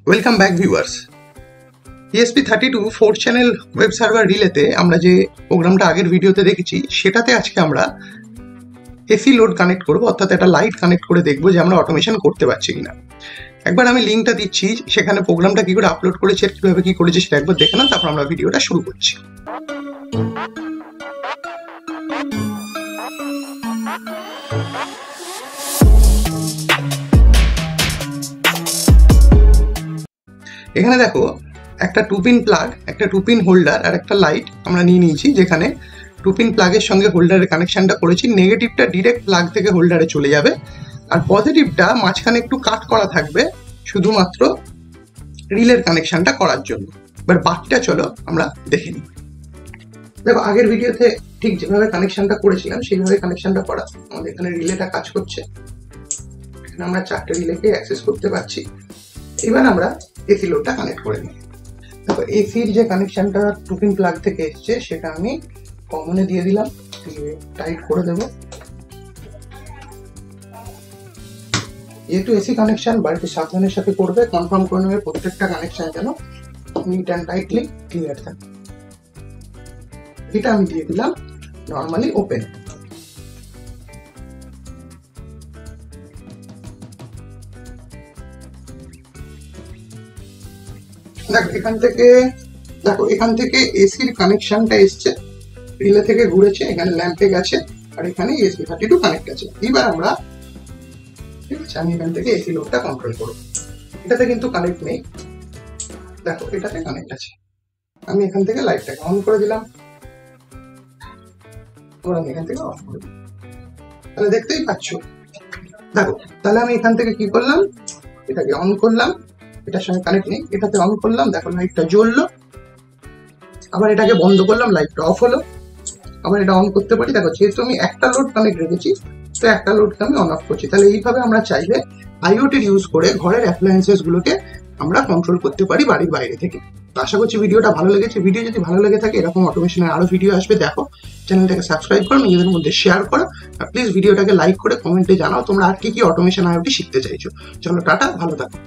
Welcome back viewers. ESP32 4th channel web server রিলেতে আমরা যে প্রোগ্রামটা আগের ভিডিওতে দেখেছি সেটাতে আজকে আমরা এসি লোড কানেক্ট করব, অর্থাৎ একটা লাইট কানেক্ট করে দেখবো যে আমরা অটোমেশন করতে পারছি কিনা। একবার আমি লিঙ্কটা দিচ্ছি, সেখানে প্রোগ্রামটা কি করে আপলোড করেছে আর কিভাবে কি করেছে সেটা একবার দেখে নাও, তারপর আমরা ভিডিওটা শুরু করছি। এখানে দেখো একটা 2 পিন প্লাগ, একটা 2 পিন হোল্ডার আর একটা লাইট আমরা নিয়ে নিয়েছি, যেখানে 2 পিন প্লাগের সঙ্গে হোল্ডারের কানেকশনটা করেছি। নেগেটিভটা ডিরেক্ট প্লাগ থেকে হোল্ডারে চলে যাবে আর পজিটিভটা মাঝখানে একটু কাট করা থাকবে শুধুমাত্র রিলের কানেকশনটা করার জন্য। এবার বাকিটা চলো আমরা দেখে নিই। দেখো আগের ভিডিওতে ঠিক যেভাবে কানেকশনটা করেছিলাম সেইভাবে কানেকশনটা করা। আমাদের এখানে রিলেটা কাজ করছে, এখানে আমরা 4টে রিলেকে অ্যাক্সেস করতে পারছি। এবার আমরা এসি লোডটা কানেক্ট করে নিই। দেখো এসির যে কানেকশনটা 2 পিন প্লাগ থেকে এসছে সেটা আমি কমনে দিয়ে দিলাম, টাইট করে দেব। যেহেতু এসি কানেকশন বাড়িতে সাবধানের সাথে করবে, কনফার্ম করে নেবে প্রত্যেকটা কানেকশন যেন নিট অ্যান্ড টাইটলি ক্লিয়ার থাকে। এটা আমি দিয়ে দিলাম নর্মালি ওপেন। দেখো এখান থেকে এসির কানেকশনটা এসছে, রিলে থেকে ঘুরেছে, এখানে ল্যাম্পে গেছে আর এখানে ESP32 কানেক্ট আছে। এবার আমরা ঠিক আছে, আমি এখান থেকে এসি লোডটা কন্ট্রোল করব। এটাতে কিন্তু কানেক্ট নেই, দেখো এটাতে কানেক্ট আছে। আমি এখান থেকে লাইটটাকে অন করে দিলাম, আমি এখান থেকে অফ করে দিলাম, তাহলে দেখতেই পাচ্ছ। দেখো তাহলে আমি এখান থেকে কি করলাম, এটাকে অন করলাম, এটার সঙ্গে কানেক্ট নেই, এটাতে অন করলাম, দেখো লাইটটা জ্বললো। আবার এটাকে বন্ধ করলাম, লাইটটা অফ হলো। আবার এটা অন করতে পারি। দেখো যেহেতু আমি একটা লোড কানেক্ট রেখেছি তো একটা লোডকে আমি অন অফ করছি। তাহলে এইভাবে আমরা চাইলে আইওটির ইউজ করে ঘরের অ্যাপ্লায়েন্সেস গুলোকে আমরা কন্ট্রোল করতে পারি বাড়ির বাইরে থেকে। তো আশা করছি ভিডিওটা ভালো লেগেছে। ভিডিও যদি ভালো লেগে থাকে এরকম অটোমেশনের আরো ভিডিও আসবে, দেখো চ্যানেলটাকে সাবস্ক্রাইব করো, নিজেদের মধ্যে শেয়ার করো আর প্লিজ ভিডিওটাকে লাইক করে কমেন্টে জানাও তোমরা আর কি কি অটোমেশন আইওটি শিখতে চাইছো। চলো টাটা, ভালো থাকো।